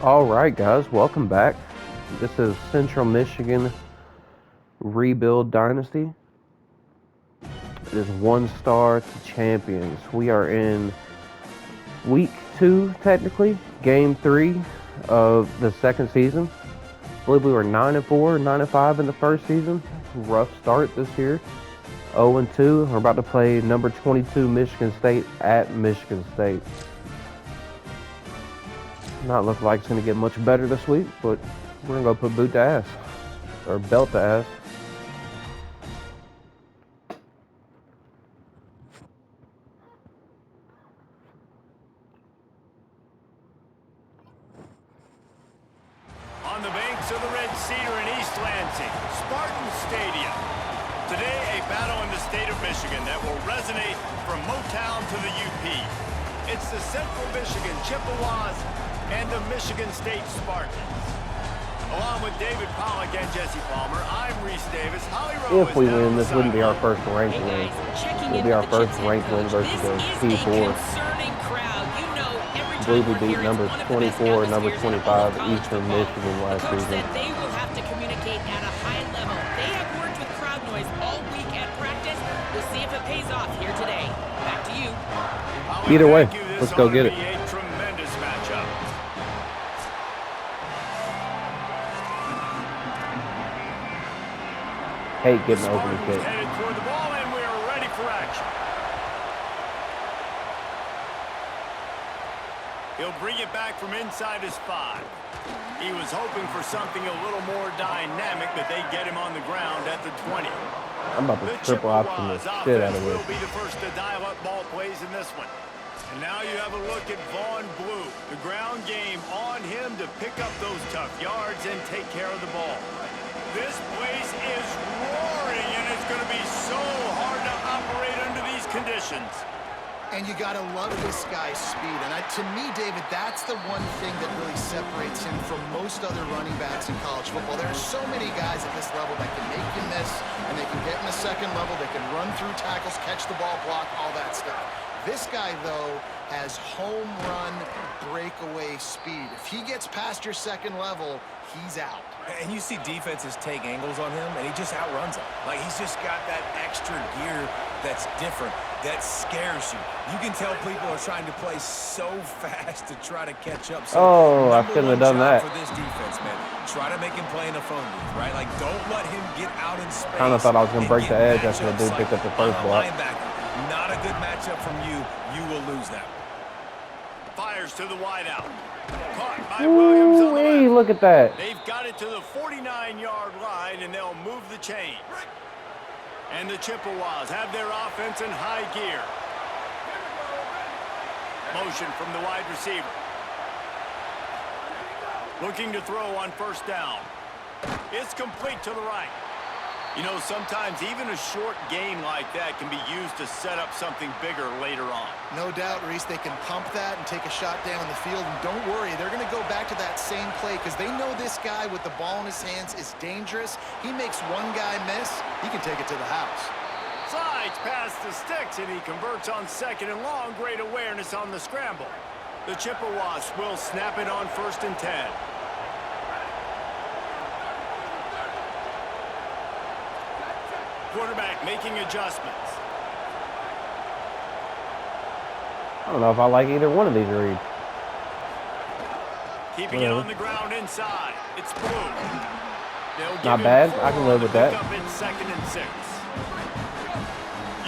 All right, guys, welcome back. This is Central Michigan Rebuild Dynasty. It is one star to champions. We are in week 2, technically, game 3 of the second season. I believe we were 9-4, 9-5 in the first season. Rough start this year. 0-2. We're about to play number 22 Michigan State at Michigan State. Not looking like it's going to get much better this week, but we're going to go put boot to ass. Or belt to ass. On the banks of the Red Cedar in East Lansing, Spartan Stadium. Today, a battle in the state of Michigan that will resonate from Motown to the UP. It's the Central Michigan Chippewas and the Michigan State Spartans. Along with David Pollock and Jesse Palmer, I'm Reese Davis. Holly Rowe If we win, this wouldn't be our first ranked win. It would be our first ranked win versus the T4. I believe we beat number 24 and number 25 Eastern Michigan last season. They will have to communicate at a high level. They have worked with crowd noise all week at practice. We'll see if it pays off here today. Back to you. Either way, let's go get it. A tremendous matchup. Hate getting the opening kick. Headed toward the ball, and we are ready for action. He'll bring it back from inside his 5. He was hoping for something a little more dynamic, but they get him on the ground at the 20. I'm about to triple option the shit out of will this. be the first to dial up ball plays in this one. And now you have a look at Vaughn Blue. The ground game on him to pick up those tough yards and take care of the ball. This place is roaring, and it's going to be so hard to operate under these conditions. And you got to love this guy's speed. And to me, David, that's the one thing that really separates him from most other running backs in college football. There are so many guys at this level that can make you miss, and they can get in the second level. They can run through tackles, catch the ball, block, all that stuff. This guy, though, has home run breakaway speed. If he gets past your second level, he's out. And you see defenses take angles on him, and he just outruns them. Like, he's just got that extra gear that's different, that scares you. You can tell people are trying to play so fast to try to catch up. So I shouldn't have done that. For this defense, man, try to make him play in a phone booth, right? Like, don't let him get out in space. Kind of thought I was going to break the edge after the dude picked up the first block. Not a good matchup from you. You will lose that. Fires to the wideout. Caught by Williams on the Ooh, left. look at that. They've got it to the 49-yard line, and they'll move the chain. And the Chippewas have their offense in high gear. Motion from the wide receiver. Looking to throw on first down. It's complete to the right. You know, sometimes even a short gain like that can be used to set up something bigger later on. No doubt, Reese, they can pump that and take a shot down the field. And don't worry, they're going to go back to that same play because they know this guy with the ball in his hands is dangerous. He makes one guy miss, he can take it to the house. Slides past the sticks, and he converts on second and long. Great awareness on the scramble. The Chippewas will snap it on 1st and 10. Quarterback making adjustments. I don't know if I like either one of these reads. Keeping it on the ground inside. It's Blue. Not bad. I can live with that. Up in 2nd and 6.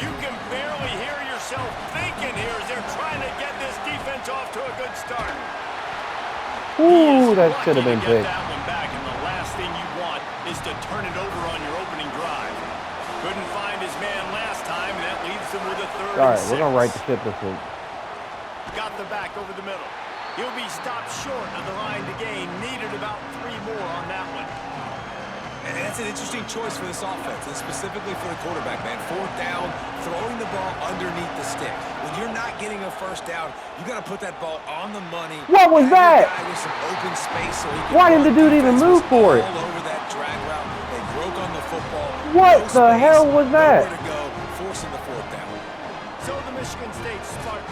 You can barely hear yourself thinking here as they're trying to get this defense off to a good start. Ooh, that should have been picked. That one back, and the last thing you want is to turn it over on your opening drive. Couldn't find his man last time, and that leaves him with a 3rd All and right, 6. we're going to right the ship this week. Got the back over the middle. He'll be stopped short of the line to gain. Needed about 3 more on that one. And that's an interesting choice for this offense, and specifically for the quarterback, man. 4th down, throwing the ball underneath the stick. When you're not getting a first down, you got to put that ball on the money. What was that? With some open space so he can Why didn't the dude even move for it? all over that drag route. They broke on the football. What No the space, hell was that? nowhere to go, forcing the 4th down. So the Michigan State Spartans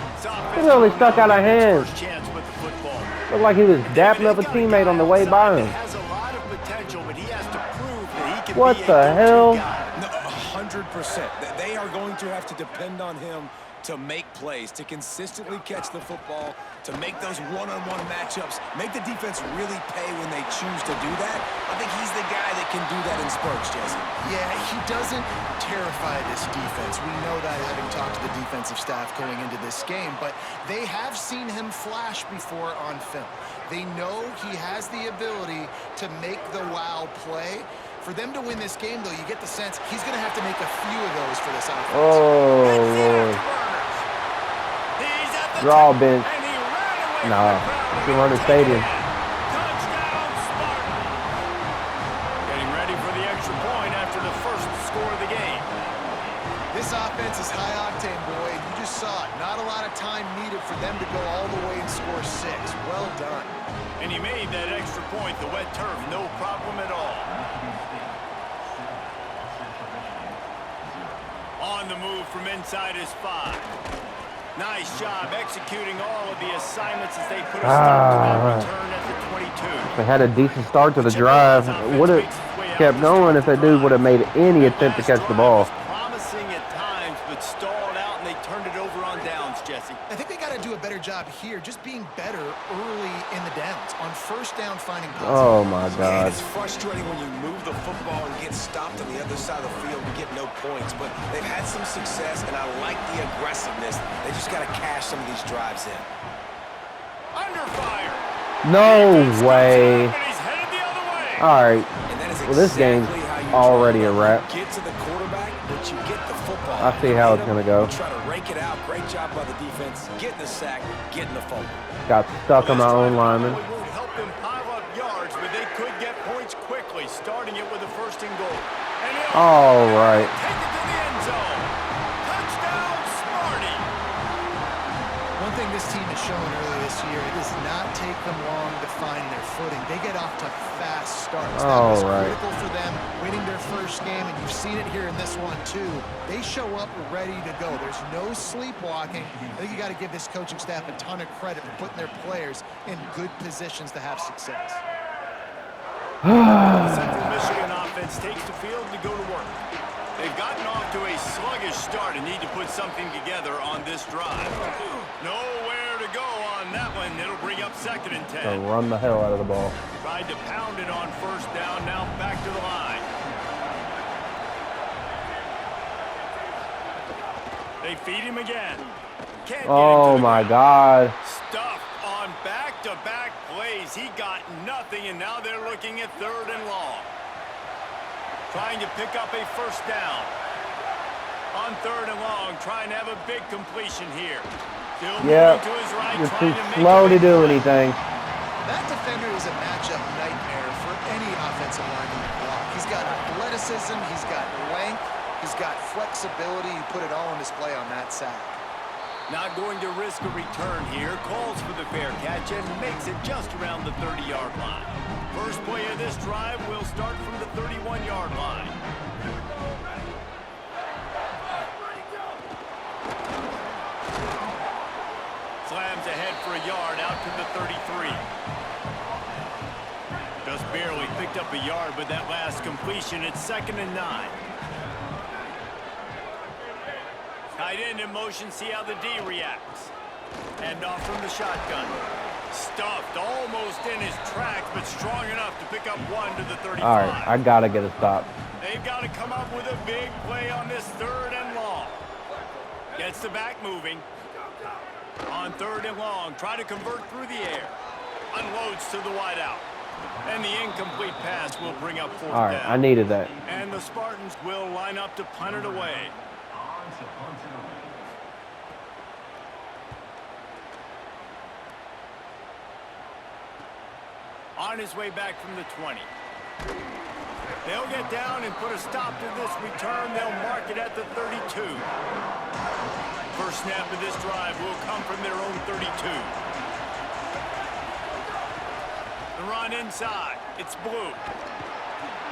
It really stuck out of hands. First chance with the football. Looked like he was dapping up a They've got teammate guy on the way outside by that him. has a lot of potential, but he has to prove that he can What be a the go-to hell? guy. No, 100%. They are going to have to depend on him to make plays, to consistently catch the football, to make those one-on-one matchups, make the defense really pay when they choose to do that. I think he's the guy that can do that in spurts, Jesse. Yeah, he doesn't terrify this defense. We know that having talked to the defensive staff going into this game, but they have seen him flash before on film. They know he has the ability to make the wow play. For them to win this game, though, you get the sense he's going to have to make a few of those for this offense. Oh, Lord. He's at the Draw top, bench. and he ran away from Nah, the crowd. you can run the stadium. Touchdown, Spartans. Getting ready for the extra point after the first score of the game. This offense is high octane, boy. You just saw it. Not a lot of time needed for them to go all the way and score 6. Well done. And he made that extra point, the wet turf, no problem at all. On the move from inside his 5. Nice job executing all of the assignments as they put a stop to that return at the 22. They had a decent start to the drive. Would have kept going if that dude would have made any attempt to catch the ball. Promising at times, but stalled out, and they turned it over on downs, Jesse. I think they got to do a better job here, just being better early in the downs. On first down, finding positive. Oh, my And God. it's frustrating when you move the football and get stopped on the other side of the field and get no points. But they've had some success, and I like the aggressiveness. They just got to cash some of these drives in. Under fire. No Defense way. comes up, and he's headed the other way. All right. And that is Well, this game's exactly how you already try a to wrap. Get to the quarterback, but you get the football. I see how it's gonna go. You try to rake it out. Great job by the defense. Getting the sack, getting the fumble. Got stuck on my own lineman. This drive won't help them pile up yards, but they could get points quickly, starting it with a first and goal. And he'll All right. take it to the end zone. Touchdown, Smarty. One thing this team has shown early this year, it does not take them long to find their footing. They get off to fast starts. That was critical for them, winning their first game, and you've seen it here in this one too. They show up ready to go. There's no sleepwalking. I think you got to give this coaching staff a ton of credit for putting their players in good positions to have success. The Central Michigan offense takes the field to go to work. They've gotten off to a sluggish start and need to put something together on this drive. Nowhere to go on that one. It'll bring up 2nd and 10. So run the hell out of the ball. Tried to pound it on first down, now back to the line. They feed him again. Can't get Oh, it to the my ground. God. Stuffed on back-to-back plays. He got nothing, and now they're looking at 3rd and long. Trying to pick up a first down. On 3rd and long, trying to have a big completion here. Still moving to his right, You're trying too to make slow a to big do play. anything. That defender is a matchup nightmare for any offensive lineman to block. He's got athleticism, he's got length, he's got flexibility. You put it all on display on that sack. Not going to risk a return here. Calls for the fair catch and makes it just around the 30-yard line. First play of this drive will start from the 31-yard line. Slams ahead for a yard out to the 33. Just barely picked up a yard with that last completion. It's 2nd and 9. Tight end in motion, see how the D reacts. Hand off from the shotgun. Stuffed almost in his tracks, but strong enough to pick up 1 to the 35. All right, I got to get a stop. They've got to come up with a big play on this 3rd and long. Gets the back moving. On 3rd and long, try to convert through the air. Unloads to the wideout. And the incomplete pass will bring up 4th All right, down. I needed that. And the Spartans will line up to punt it away. On his way back from the 20. They'll get down and put a stop to this return. They'll mark it at the 32. First snap of this drive will come from their own 32. The run inside. It's Blue.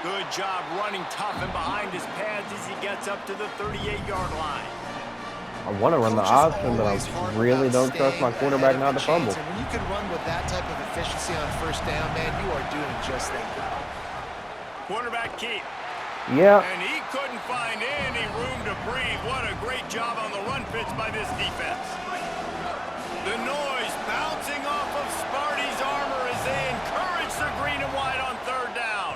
Good job running tough and behind his pads as he gets up to the 38-yard line. I want to run the option, but I really don't trust my quarterback not to fumble. And when you could run with that type of efficiency on first down, man, you are doing just that. Quarterback keep. Yeah. And he couldn't find any room to breathe. What a great job on the run fits by this defense. The noise bouncing off of Sparty's armor as they encourage the green and white on third down.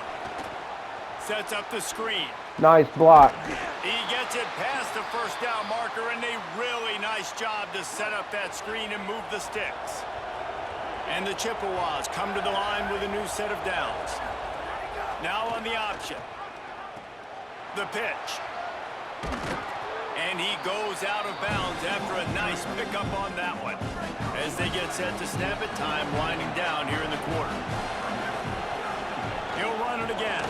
Sets up the screen. Nice block. He gets it past the first down marker, and a really nice job to set up that screen and move the sticks. And the Chippewas come to the line with a new set of downs. Now on the option. The pitch. And he goes out of bounds after a nice pickup on that one. As they get set to snap it, time winding down here in the quarter. He'll run it again.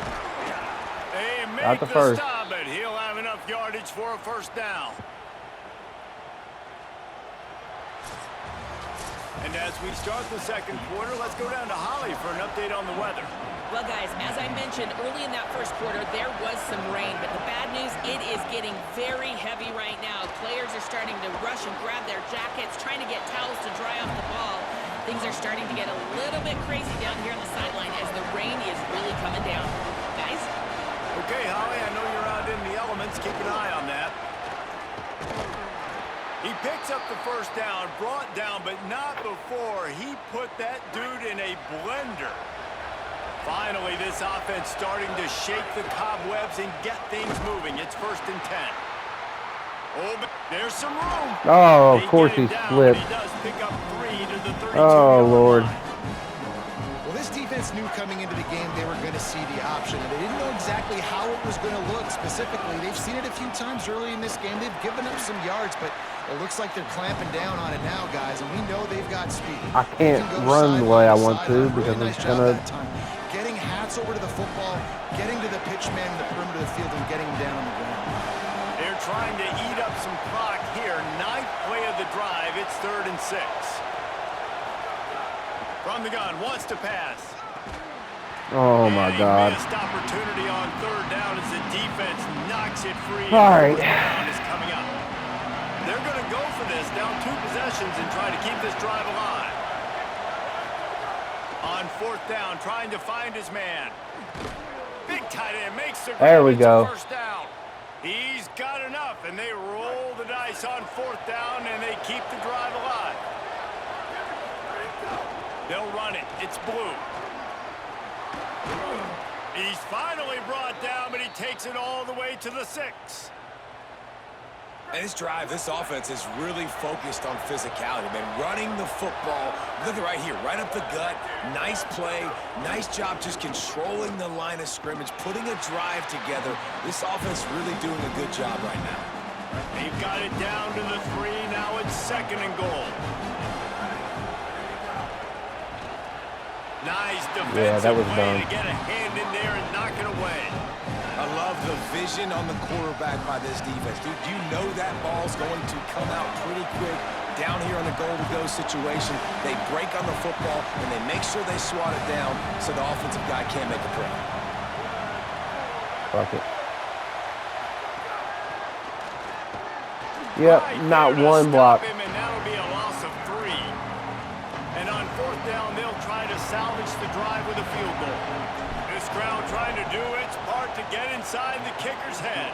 They make the first. stop, but he'll have enough yardage for a first down. And as we start the second quarter, let's go down to Holly for an update on the weather. Well, guys, as I mentioned early in that first quarter, there was some rain, but the bad news, it is getting very heavy right now. Players are starting to rush and grab their jackets, trying to get towels to dry off the ball. Things are starting to get a little bit crazy down here on the sideline as the rain is really coming down. Guys? Okay, Holly, I know you're out in the elements. Keep an eye on that. He picks up the first down, brought down, but not before he put that dude in a blender. Finally, this offense starting to shake the cobwebs and get things moving. It's 1st and 10. Oh, but there's some room. Oh, of course he slipped. He does pick up 3 to the 32. Oh, Lord. Well, this defense knew coming into the game they were going to see the option, and they didn't know exactly how it was going to look specifically. They've seen it a few times early in this game. They've given up some yards, but it looks like they're clamping down on it now, guys, and we know they've got speed. I can't run the way I want to because it's going to... Getting hats over to the football, getting to the pitch man in the perimeter of the field, and getting him down on the ground. They're trying to eat up some clock here. 9th play of the drive. It's 3rd and 6. From the gun, wants to pass. Oh, my God. Missed opportunity on 3rd down as the defense knocks it free. All right. 4th down is coming up. They're going to go for this, down 2 possessions, and try to keep this drive alive. On 4th down, trying to find his man. Big tight end makes the there we go. First down. He's got enough, and they roll the dice on 4th down, and they keep the drive alive. They'll run it. It's Blue. He's finally brought down, but he takes it all the way to the 6. And this drive, this offense is really focused on physicality, man. Running the football, look at right here, right up the gut. Nice play, nice job just controlling the line of scrimmage, putting a drive together. This offense really doing a good job right now. They've got it down to the 3. Now it's 2nd and goal. Nice defensive play to get a hand in there and knock it away. I love the vision on the quarterback by this defense. Dude, you know that ball's going to come out pretty quick down here in the goal-to-go situation. They break on the football, and they make sure they swat it down so the offensive guy can't make a play. Fuck it. Yep, not one block. Him, and that'll be a loss of 3. And on 4th down, they'll try to salvage the drive with a field goal. This crowd trying to do its part to get inside the kicker's head.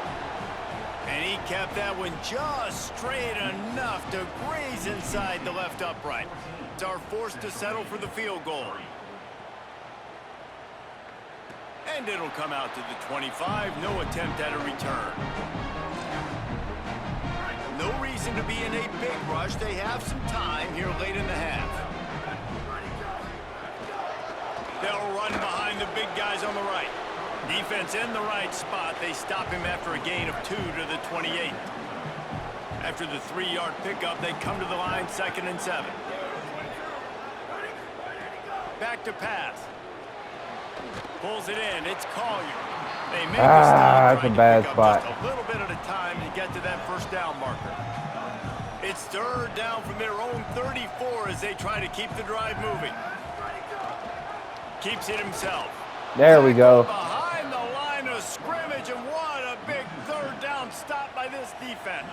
And he kept that one just straight enough to graze inside the left upright. It's our forced to settle for the field goal. And it'll come out to the 25. No attempt at a return. No reason to be in a big rush. They have some time here late in the half. They'll run behind the big guys on the right. Defense in the right spot. They stop him after a gain of 2 to the 28. After the 3-yard pickup, they come to the line 2nd and 7. Back to pass. Pulls it in. It's Collier. They make a stop, that's a bad spot. just a little bit at a time to get to that first down marker. It's 3rd down from their own 34 as they try to keep the drive moving. Keeps it himself. There we go. Behind the line of scrimmage, and what a big 3rd down stop by this defense.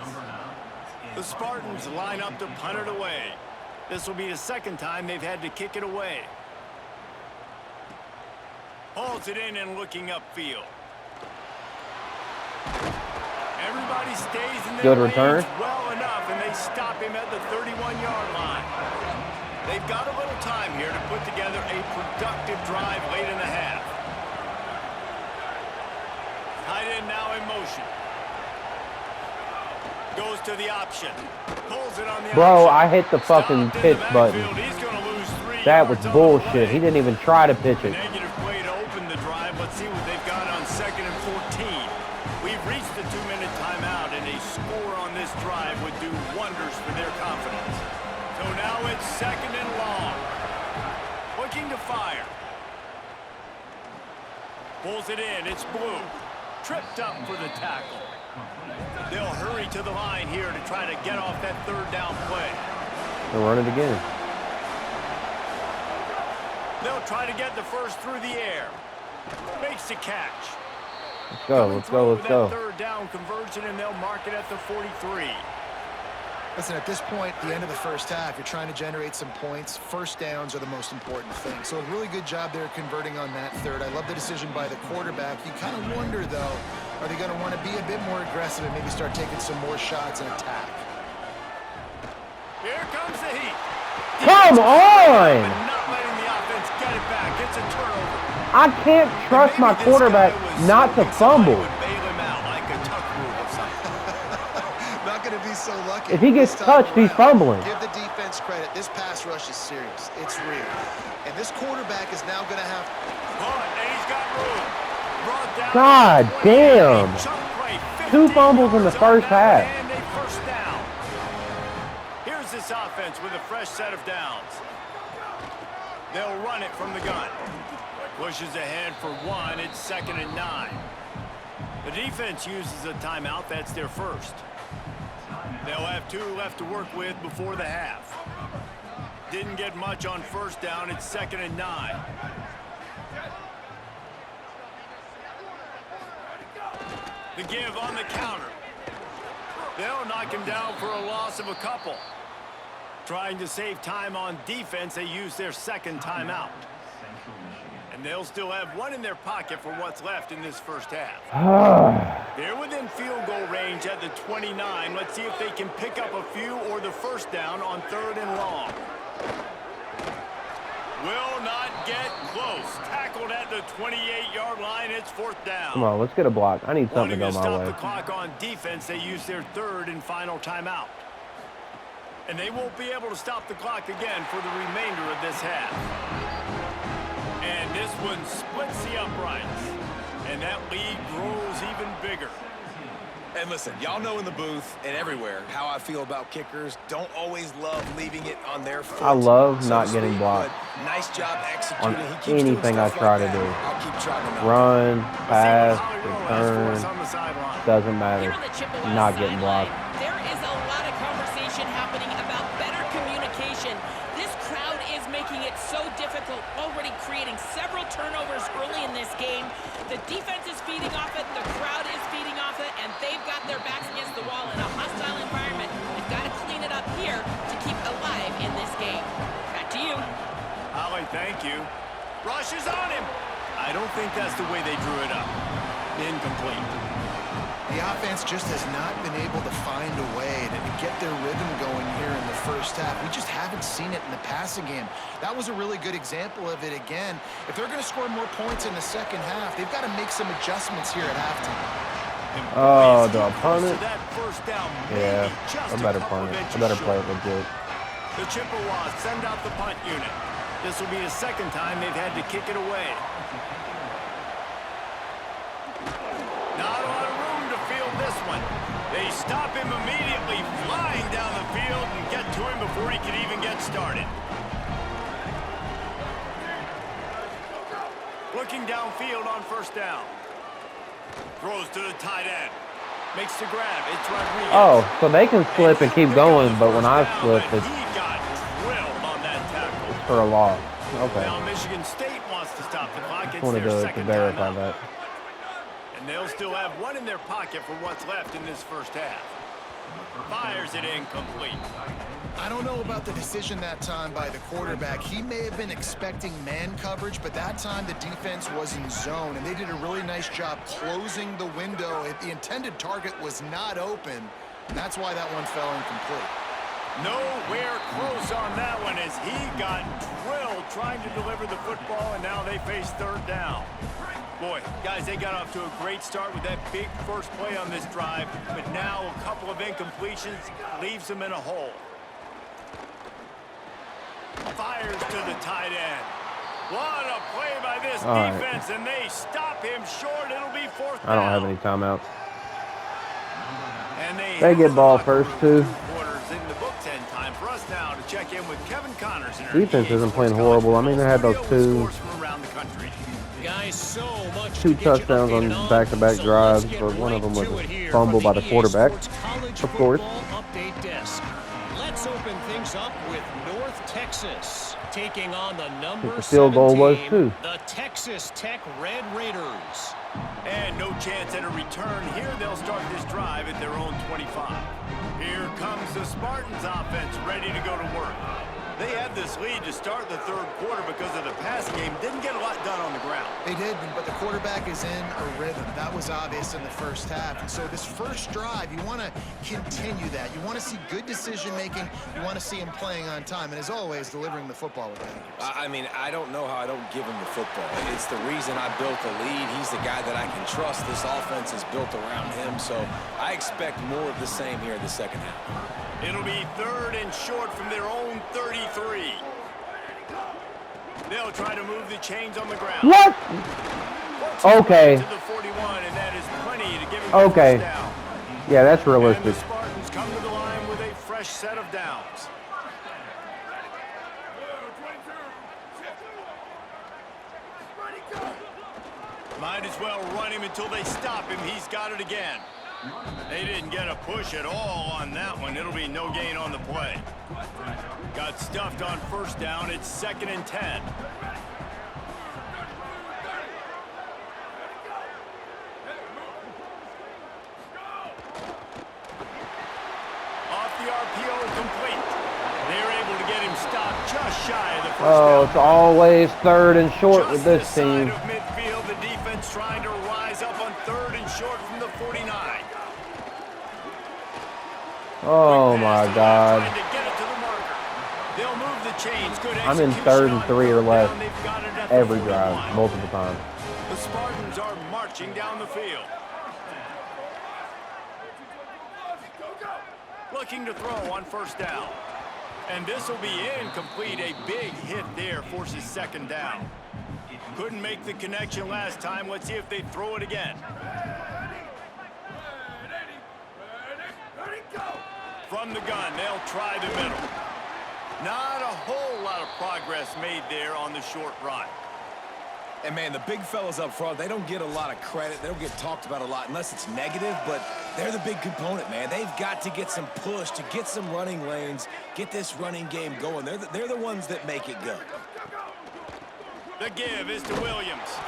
The Spartans line up to punt it away. This will be the second time they've had to kick it away. Hauls it in and looking upfield. Everybody stays in their Good range return. well enough, and they stop him at the 31-yard line. They've got a little time here to put together a productive drive late in the half. Tight end now in motion. Goes to the option. Pulls it on the Bro, option. I hit the fucking Stopped in pitch the button. backfield. He's gonna lose 3 That was yards on the bullshit. play. He didn't even try to pitch it. Negative play to open the drive. Let's see what they've got on 2nd and 14. We've reached the 2-minute timeout, and a score on this drive would do wonders for their confidence. So now it's 2nd and long. Looking to fire. Pulls it in. It's Blue. Tripped up for the tackle. They'll hurry to the line here to try to get off that 3rd down play. They'll run it again. They'll try to get the first through the air. Makes the catch. Let's go, let's go, let's go. 3rd down conversion, and they'll mark it at the 43. Listen, at this point, the end of the first half, you're trying to generate some points. First downs are the most important thing. So a really good job there converting on that 3rd. I love the decision by the quarterback. You kind of wonder, though, are they going to want to be a bit more aggressive and maybe start taking some more shots and attack? Here comes the heat. Come on! But not letting the offense get it back. It's a turnover. I can't trust my quarterback not to fumble. Not going to be so lucky. If he gets This time touched, he's around, fumbling. Give the defense credit. This pass rush is serious. It's real. And this quarterback is now going to have... And he's got room. Brought down God damn. chunk play, 2 15 fumbles in the yards on first that, half. and a first down. Here's this offense with a fresh set of downs. They'll run it from the gun. Pushes ahead for 1. It's 2nd and 9. The defense uses a timeout. That's their first. They'll have 2 left to work with before the half. Didn't get much on first down. It's 2nd and 9. The give on the counter. They'll knock him down for a loss of a couple. Trying to save time on defense, they use their 2nd timeout. And they'll still have 1 in their pocket for what's left in this first half. They're within field goal range at the 29. Let's see if they can pick up a few or the first down on 3rd and long. Will not get close. Tackled at the 28-yard line. It's 4th down. Come on, let's get a block. I need something to Wanting go to my stop way. the clock on defense, they use their 3rd and final timeout. And they won't be able to stop the clock again for the remainder of this half. And this one splits the uprights. And that lead grows even bigger. And listen, y'all know in the booth and everywhere how I feel about kickers. Don't always love leaving it on their foot. I love so not to getting speak, blocked but nice job on executing. He keeps doing anything I stuff try like to that. do. I'll keep trying to Run, pass, Holly Rowe has for us return, on the sideline. doesn't matter. Here on the Chippewa Not getting sideline, blocked. there is a lot of conversation happening about better communication. This crowd is making it so difficult, already creating several turnovers early in this game. The defense is feeding off it, the crowd is feeding off it, and they've got their backs against the wall in a hostile environment. They've got to clean it up here to keep alive in this game. Back to you. Holly, thank you. Rushes on him. I don't think that's the way they drew it up. Incomplete. The offense just has not been able to find a way to get their rhythm going here in the first half. We just haven't seen it in the passing game. That was a really good example of it again. If they're going to score more points in the second half, they've got to make some adjustments here at halftime. Oh, the opponent? That first down, Yeah, just I better a couple punt it. I inches better short. play it legit. The Chippewas send out the punt unit. This will be the 2nd time they've had to kick it away. Not a lot of room to field this one. They stop him immediately, flying down the field and get to him before he can even get started. Looking downfield on first down. Throws to the tight end. Makes the grab. It's Rodriguez. Oh, so they can slip and keep going, but when I slip, But it's he got drilled on that tackle. for a loss. Okay. Now Michigan State wants to stop the clock. It's Wanted their to 2nd verify timeout. that. And they'll still have 1 in their pocket for what's left in this first half. Fires it incomplete. I don't know about the decision that time by the quarterback. He may have been expecting man coverage, but that time the defense was in zone, and they did a really nice job closing the window. The intended target was not open, and that's why that one fell incomplete. Nowhere close on that one as he got drilled trying to deliver the football, and now they face third down. Boy, guys, they got off to a great start with that big first play on this drive, but now a couple of incompletions leaves them in a hole. Fires to the tight end. What a play by this defense, and they stop him short. It'll be fourth down. I don't have any timeouts. And they get ball first, too. In the books, and time for us now to check in with Kevin Connors. Defense isn't playing horrible. I mean, they had those two touchdowns on back-to-back drives, but one of them was a fumble by the quarterback, of course. Let's open things up with North Texas taking on the number 17, field goal was too. The Texas Tech Red Raiders. And no chance at a return here. They'll start this drive at their own 25. Here comes the Spartans offense ready to go to work. They had this lead to start the third quarter because of the pass game. Didn't get a lot done on the ground. They did, but the quarterback is in a rhythm. That was obvious in the first half. And so this first drive, you want to continue that. You want to see good decision-making. You want to see him playing on time. And as always, delivering the football with accuracy. I mean, I don't know how I don't give him the football. It's the reason I built the lead. He's the guy that I can trust. This offense is built around him. So I expect more of the same here in the second half. It'll be third and short from their own 33. They'll try to move the chains on the ground. What? Okay. To the 41, and that is plenty to give him okay. first down. Yeah, that's realistic. And the Spartans come to the line with a fresh set of downs. Might as well run him until they stop him. He's got it again. They didn't get a push at all on that one. It'll be no gain on the play. Got stuffed on first down. It's 2nd and 10. Off the RPO, complete. They're able to get him stopped just shy of the first down. It's always third and short just with this team. Side of midfield, the defense trying to rise up on 3rd and short from the 49. Oh my God. I'm in 3rd and 3 or less every drive, multiple times. The Spartans are marching down the field. Looking to throw on first down. And this will be incomplete. A big hit there forces 2nd down. Couldn't make the connection last time. Let's see if they throw it again. From the gun, they'll try the middle. Not a whole lot of progress made there on the short run. And, man, the big fellas up front, they don't get a lot of credit. They don't get talked about a lot unless it's negative, but they're the big component, man. They've got to get some push, to get some running lanes, get this running game going. They're the ones that make it go. The give is to Williams.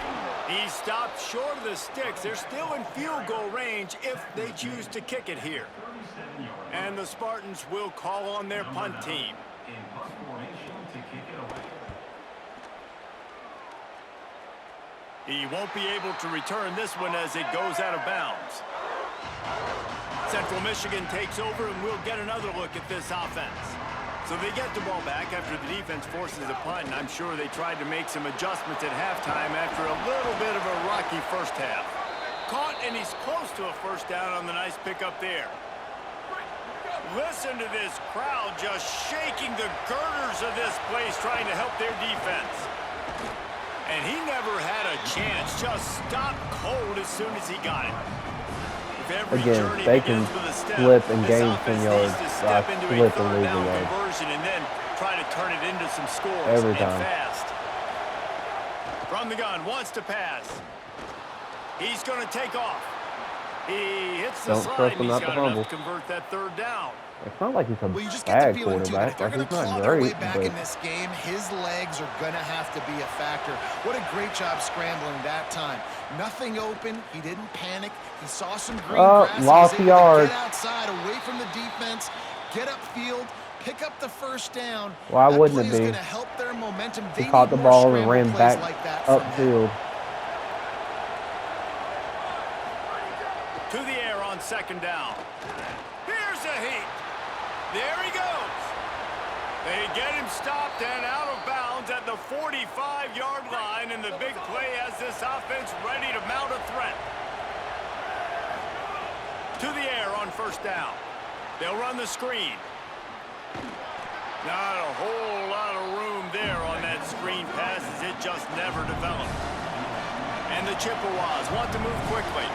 He stopped short of the sticks. They're still in field goal range if they choose to kick it here. And the Spartans will call on their punt team. He won't be able to return this one as it goes out of bounds. Central Michigan takes over, and we'll get another look at this offense. So they get the ball back after the defense forces a punt, and I'm sure they tried to make some adjustments at halftime after a little bit of a rocky first half. Caught, and he's close to a first down on the nice pickup there. Listen to this crowd just shaking the girders of this place trying to help their defense. And he never had a chance, just stopped cold as soon as he got it. Again, they can flip and gain 10 yards, flip and lose a yard. And then try to turn it into some scores every time. Fast. From the gun, wants to pass. He's going to take off. He hits the slide, and he's got enough to convert that 3rd down. It's not like he's a you just get the bad feeling too that if they're quarterback. going to He's claw not their way great, back but in this game, his legs are going to have to be a factor. What a great job scrambling that time. Nothing open. He didn't panic. He saw some green grass. Lost He was able yards. to get outside, away from the defense, get upfield, pick up the first down. Why That wouldn't play it is be? going to help their momentum. He They caught need the more ball and scramble ran plays back like that from him. upfield. To the air on second down. Here's a heat. There he goes. They get him stopped and out of bounds at the 45-yard line, and the big play has this offense ready to mount a threat. To the air on first down. They'll run the screen. Not a whole lot of room there on that screen pass as it just never developed. And the Chippewas want to move quickly.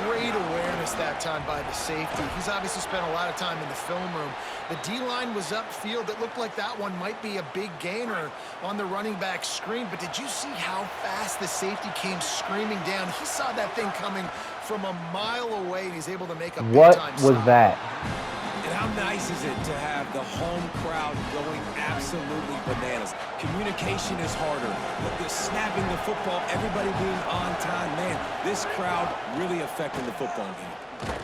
Great awareness that time by the safety. He's obviously spent a lot of time in the film room. The D-line was upfield. It looked like that one might be a big gainer on the running back screen. But did you see how fast the safety came screaming down? He saw that thing coming from a mile away, and he's able to make a big-time stop. What was that? And how nice is it to have the home crowd going absolutely bananas? Communication is harder. The snapping the football, everybody being on time. Man, this crowd really affecting the football game.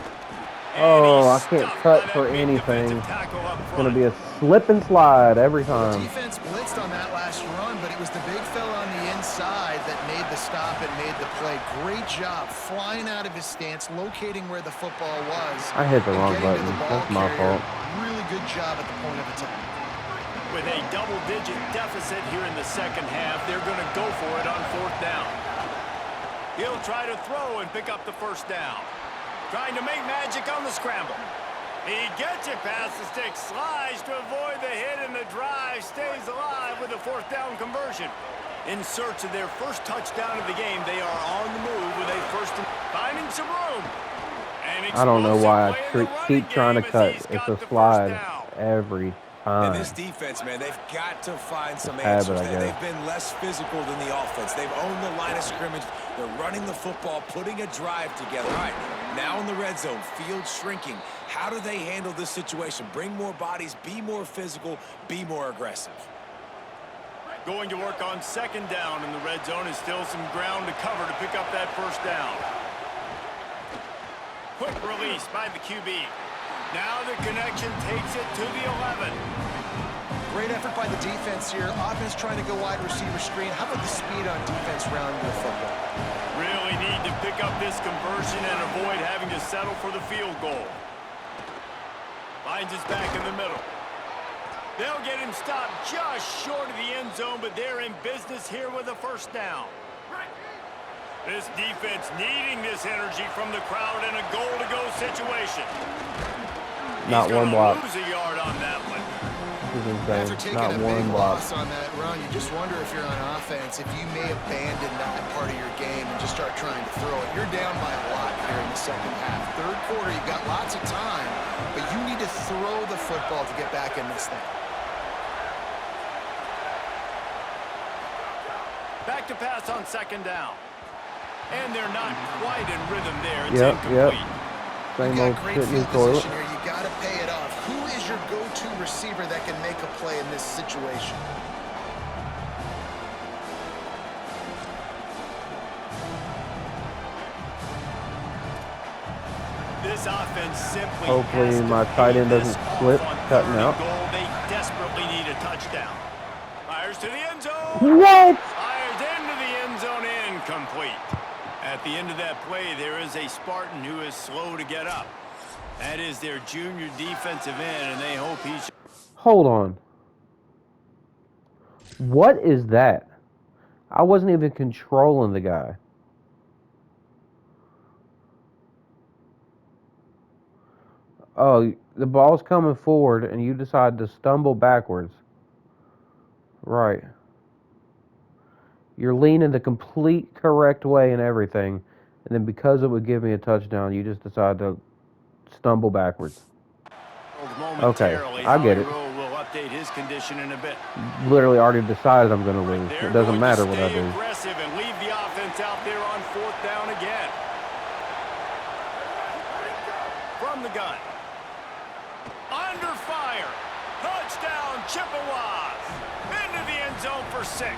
Oh, I can't cut for anything. It's going to be a slip and slide every time. The defense blitzed on that last run, but it was the big fella on the inside that made the stop and made the play. Great job flying out of his stance, locating where the football was. I hit the wrong button. That's my fault. Really good job at the point of attack. With a double-digit deficit here in the second half, they're going to go for it on fourth down. He'll try to throw and pick up the first down. Trying to make magic on the scramble. He gets it past the stick, slides to avoid the hit, and the drive stays alive with a fourth down conversion. In search of their first touchdown of the game, they are on the move with a first and finding some room. I don't know why I keep trying to cut. It's a slide every time. And this defense, man, they've got to find some answers there. They've been less physical than the offense. They've owned the line of scrimmage. They're running the football, putting a drive together. All right, now in the red zone, field shrinking. How do they handle this situation? Bring more bodies, be more physical, be more aggressive. Going to work on second down in the red zone is still some ground to cover to pick up that first down. Quick release by the QB. Now the connection takes it to the 11. Great effort by the defense here. Offense trying to go wide receiver screen. How about the speed on defense rounding the football? Really need to pick up this conversion and avoid having to settle for the field goal. Finds his back in the middle. They'll get him stopped just short of the end zone, but they're in business here with a first down. This defense needing this energy from the crowd in a goal-to-go situation. Not one block. Lose a yard on that one. This is insane. After taking Not a one big block. loss on that run, you just wonder if you're on offense, if you may abandon that part of your game and just start trying to throw it. You're down by a lot here in the second half. Third quarter, you've got lots of time, but you need to throw the football to get back in this thing. Back to pass on second down. And they're not quite in rhythm there. It's incomplete. Same You old got great shit in field the toilet. position here. You got to pay it off. Who is your go-to receiver that can make a play in this situation? This offense simply Hopefully has to my tight end feed doesn't this slip off on cutting third out. and goal. They desperately need a touchdown. Fires to the end zone. What? Fires into the end zone, incomplete. At the end of that play, there is a Spartan who is slow to get up. That is their junior defensive end, and they hope he's... Hold on. What is that? I wasn't even controlling the guy. Oh, the ball's coming forward, and you decide to stumble backwards. Right. You're leaning the complete correct way and everything, and then because it would give me a touchdown, you just decide to stumble backwards. Okay, I get it. Will update his condition in a bit. Literally already decided I'm going to lose. It doesn't matter what I do. Aggressive and leave the offense out there on fourth down again. From the gun. Under fire. Touchdown, Chippewas. Into the end zone for 6.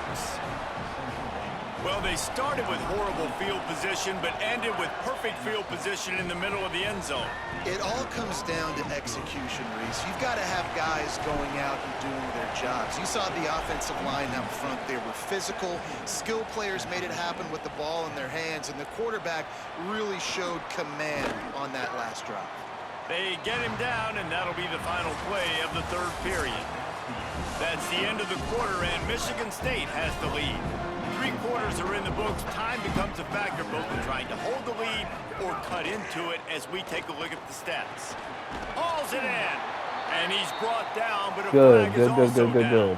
Well, they started with horrible field position, but ended with perfect field position in the middle of the end zone. It all comes down to execution, Reese. You've got to have guys going out and doing their jobs. You saw the offensive line up front. They were physical. Skill players made it happen with the ball in their hands, and the quarterback really showed command on that last drive. They get him down, and that'll be the final play of the third period. That's the end of the quarter, and Michigan State has the lead. 3 quarters are in the books. Time becomes a factor both in trying to hold the lead or cut into it as we take a look at the stats. Hauls it in, and he's brought down, but a flag is also down. Good.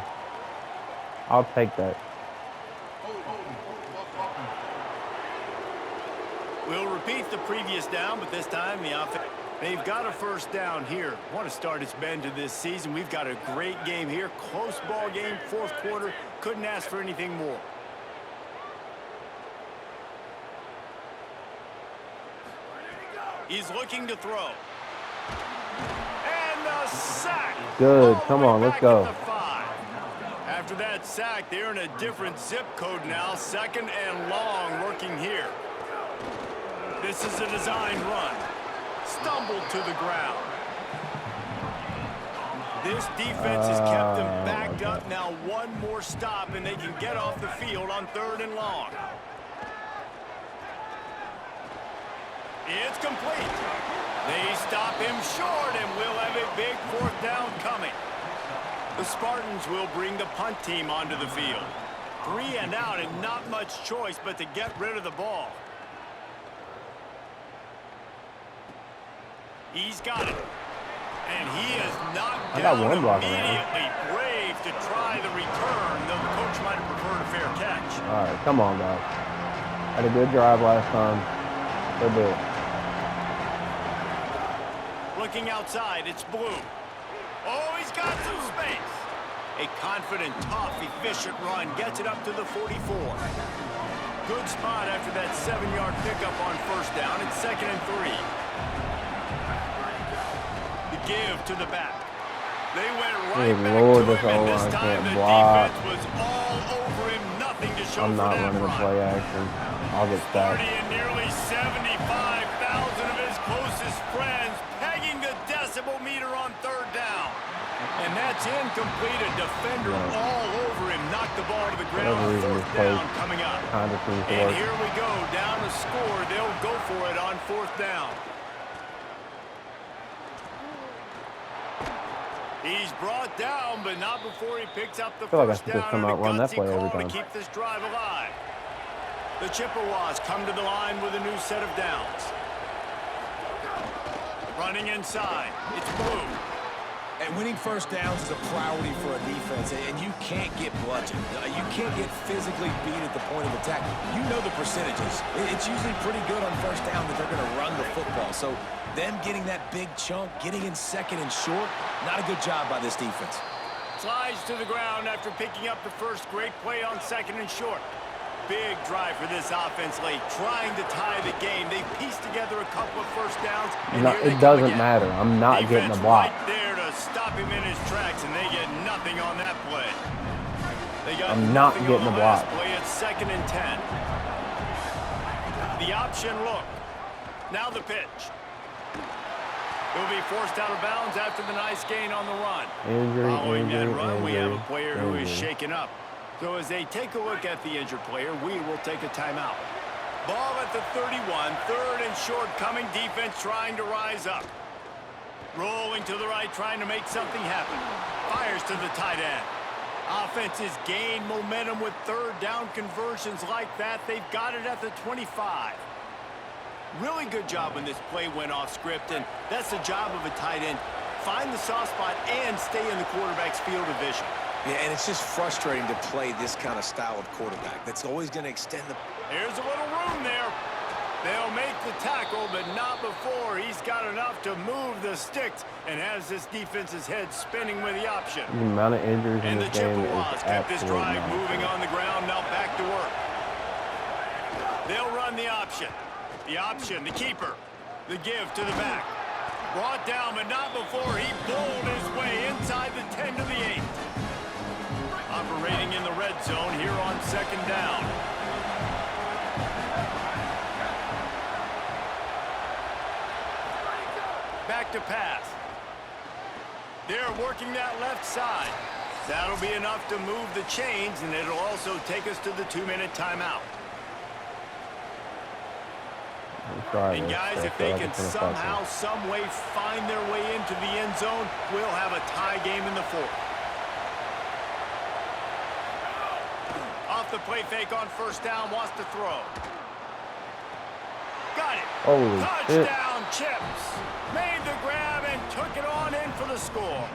I'll take that. We'll repeat the previous down, but this time the offense. They've got a first down here. What a start it's been to this season. We've got a great game here. Close ball game, 4th quarter. Couldn't ask for anything more. He's looking to throw. And the sack. Good. Come on, let's go. After that sack, they're in a different zip code now. 2nd and long working here. This is a design run. Stumbled to the ground. This defense has kept them backed up. Now one more stop, and they can get off the field on 3rd and long. It's complete. They stop him short, and we'll have a big 4th down coming. The Spartans will bring the punt team onto the field. 3 and out, and not much choice but to get rid of the ball. He's got it. And he is knocked down immediately. Brave to try the return, though the coach might have preferred a fair catch. All right, come on, guys. Had a good drive last time. Good bit. Looking outside, it's Blue. Oh, he's got some space. A confident, tough, efficient run gets it up to the 44. Good spot after that 7-yard pickup on 1st down. It's 2nd and 3. Give to the back. They went right back to him, and this time the defense was all over him. Nothing to show for that run. I'm not running the play action. I'll get sacked. And nearly 75,000 of his closest friends pegging the decibel meter on 3rd down. And that's incomplete. A defender all over him. Knocked the ball to the ground. 4th down coming up. And here we go. Down to score. They'll go for it on 4th down. He's brought down, but not before he picks up the first down. Come out, run that play every time. To keep this drive alive. The Chippewas come to the line with a new set of downs. Running inside, it's Blue. And winning 1st downs is a priority for a defense, and you can't get bludgeoned. You can't get physically beat at the point of attack. You know the percentages. It's usually pretty good on 1st down that they're going to run the football. So them getting that big chunk, getting in 2nd and short, not a good job by this defense. Slides to the ground after picking up the first. Great play on 2nd and short. Big drive for this offense late, trying to tie the game. They pieced together a couple of 1st downs. And it doesn't matter. I'm not getting the block. Right there to stop him in his tracks, and they get nothing on that play. I'm not getting the block. Play at 2nd and 10. The option look. Now the pitch. He'll be forced out of bounds after the nice gain on the run. Following that run, we have a player who is shaken up. So as they take a look at the injured player, we will take a timeout. Ball at the 31, 3rd and short coming. Defense trying to rise up. Rolling to the right, trying to make something happen. Fires to the tight end. Offenses gain momentum with 3rd down conversions like that. They've got it at the 25. Really good job when this play went off script, and that's the job of a tight end. Find the soft spot and stay in the quarterback's field of vision. Yeah, and it's just frustrating to play this kind of style of quarterback. That's always going to extend the... There's a little room there. They'll make the tackle, but not before. He's got enough to move the sticks and has this defense's head spinning with the option. The amount of injuries in and this game is Chippewas kept this drive absolutely moving on the ground. Now back to work. They'll run the option. The option, the keeper. The give to the back. Brought down, but not before he bowled his way inside the 10 to the 8. Operating in the red zone here on 2nd down. to pass. They're working that left side. That'll be enough to move the chains, and it'll also take us to the 2-minute timeout. And guys, if they can somehow, some way find their way into the end zone, we'll have a tie game in the fourth. Off the play fake on first down, wants to throw. Got it. Holy Touchdown, Chips. Made the grab and took it on in for the score.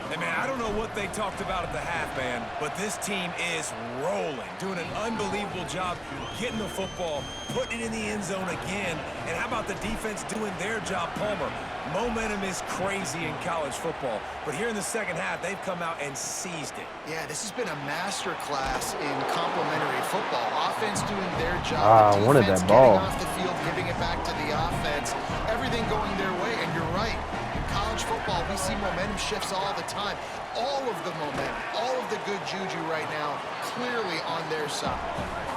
Hey, man, I don't know what they talked about at the half, man, but this team is rolling, doing an unbelievable job getting the football, putting it in the end zone again. And how about the defense doing their job, Palmer? Momentum is crazy in college football, but here in the second half, they've come out and seized it. Yeah, this has been a master class in complementary football. Offense doing their job, I wanted defense that ball. getting off the field, giving it back to the offense. Everything going their way, and you're right. In college football, we see momentum shifts all the time. All of the momentum, all of the good juju right now, clearly on their side.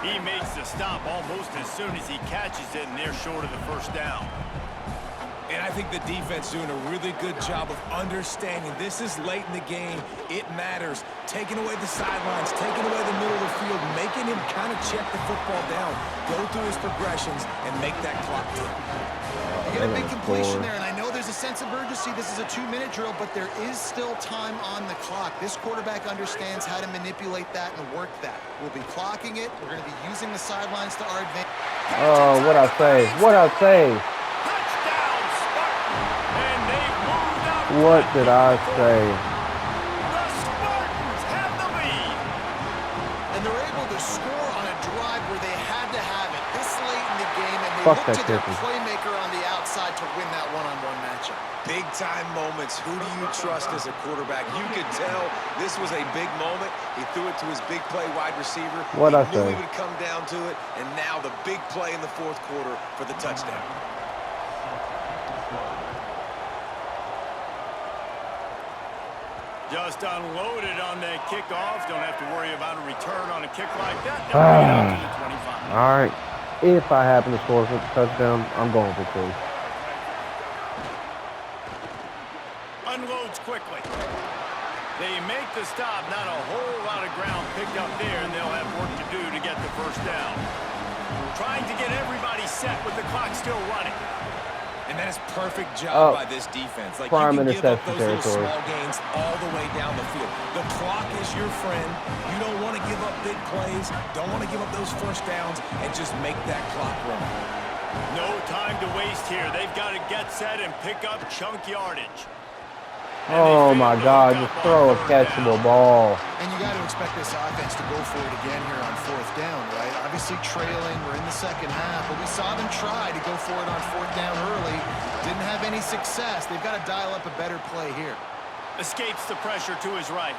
He makes the stop almost as soon as he catches it, and they're short of the first down. And I think the defense doing a really good job of understanding this is late in the game. It matters. Taking away the sidelines, taking away the middle of the field, making him kind of check the football down, go through his progressions, and make that clock tick. You get a big completion there, and I know there's a sense of urgency. This is a 2-minute drill, but there is still time on the clock. This quarterback understands how to manipulate that and work that. We'll be clocking it. We're going to be using the sidelines to our advantage. Oh, what'd I say? What'd I say? Touchdown, Spartan! And they've moved up. What did I say? The Spartans have the lead. And they're able to score on a drive where they had to have it this late in the game, and they Fuck look that to their kicker. playmaker on the outside to win that one-on-one matchup. Big-time moments. Who do you trust as a quarterback? You could tell this was a big moment. He threw it to his big play wide receiver. What'd I He knew say? he would come down to it, and now the big play in the fourth quarter for the touchdown. Just unloaded on that kickoff. Don't have to worry about a return on a kick like that. They'll bring it out to the 25. All right. If I happen to score for the touchdown, I'm going for 2. Unloads quickly. They make the stop. Not a whole lot of ground picked up there, and they'll have work to do to get the first down. Trying to get everybody set with the clock still running. And that is perfect job by this defense. Like, you can give up those little small gains all the way down the field. The clock is your friend. You don't want to give up big plays. Don't want to give up those first downs, and just make that clock run. No time to waste here. They've got to get set and pick up chunk yardage. Oh my God, just throw a catchable ball. And you got to expect this offense to go for it again here on fourth down, right? Obviously trailing, we're in the second half, but we saw them try to go for it on fourth down early. Didn't have any success. They've got to dial up a better play here. Escapes the pressure to his right.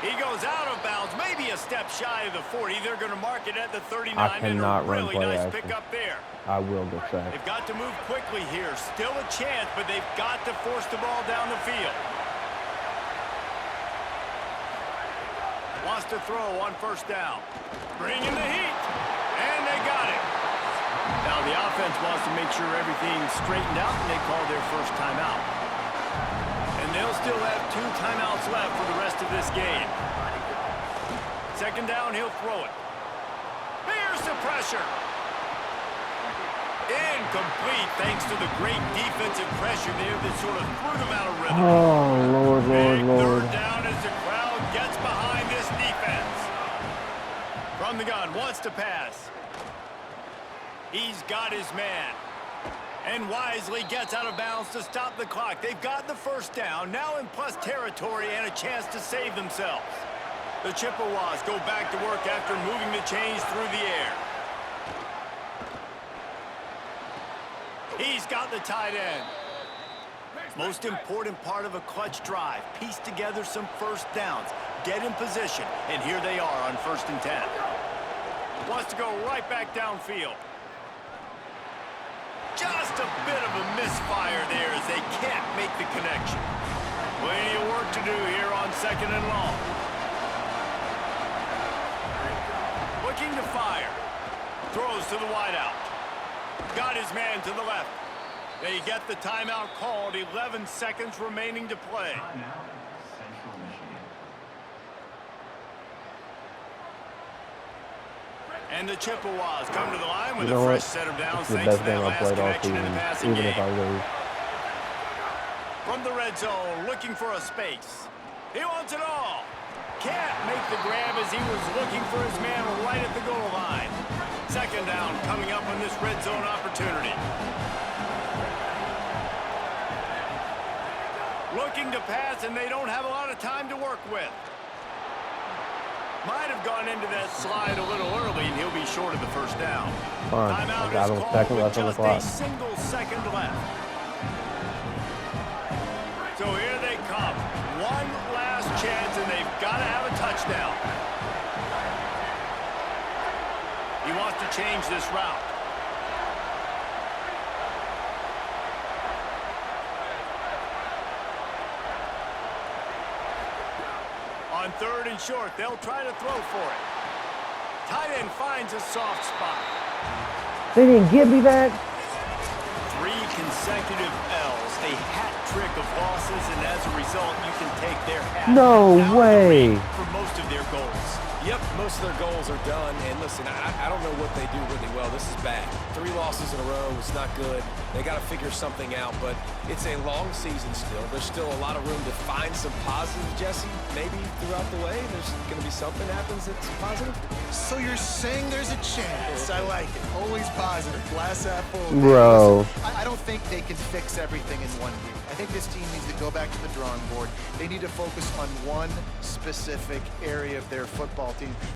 He goes out of bounds, maybe a step shy of the 40. They're going to mark it at the 39. I cannot and a run really play nice action. pickup there. I will get sacked. They've got to move quickly here. Still a chance, but they've got to force the ball down the field. Wants to throw on first down. Bringing the heat. And they got it. Now the offense wants to make sure everything's straightened out, and they call their first timeout. And they'll still have 2 timeouts left for the rest of this game. Second down, he'll throw it. Here's the pressure. Incomplete, thanks to the great defensive pressure there that sort of threw them out of rhythm. Oh, Lord, Lord, Big Lord. third down as the crowd gets behind this defense. From the gun, wants to pass. He's got his man. And wisely gets out of bounds to stop the clock. They've got the first down, now in plus territory and a chance to save themselves. The Chippewas go back to work after moving the chains through the air. He's got the tight end. Most important part of a clutch drive. Piece together some first downs. Get in position. And here they are on 1st and 10. Wants to go right back downfield. Just a bit of a misfire there as they can't make the connection. Plenty of work to do here on 2nd and long. Looking to fire. Throws to the wideout. Got his man to the left. They get the timeout called. 11 seconds remaining to play. And the Chippewas come to the line with a fresh set of downs. It's the Thanks best to that game I last played all connection in the season, passing even if I game. lose. From the red zone, looking for a space. He wants it all. Can't make the grab as he was looking for his man right at the goal line. Second down coming up on this red zone opportunity. Looking to pass, and they don't have a lot of time to work with. Might have gone into that slide a little early, and he'll be short of the first down. Fine. Timeout I got is him. called Second with left on the just a clock. single second left. So here they come. One last chance, and they've got to have a touchdown. He wants to change this route. On third and short, they'll try to throw for it. Tight end finds a soft spot. They didn't give me that. 3 consecutive L's, a hat trick of losses, and as a result, you can take their hat No out of the way. ring for most of their goals. Yep, most of their goals are done. And listen, I don't know what they do really well. This is bad. 3 losses in a row. It's not good. They got to figure something out, but it's a long season still. There's still a lot of room to find some positives, Jesse. Maybe throughout the way, there's going to be something happens that's positive. So you're saying there's a chance. I like it. Always positive. Glass half full. Bro. Listen, I don't think they can fix everything in 1 week. I think this team needs to go back to the drawing board. They need to focus on one specific area of their football team.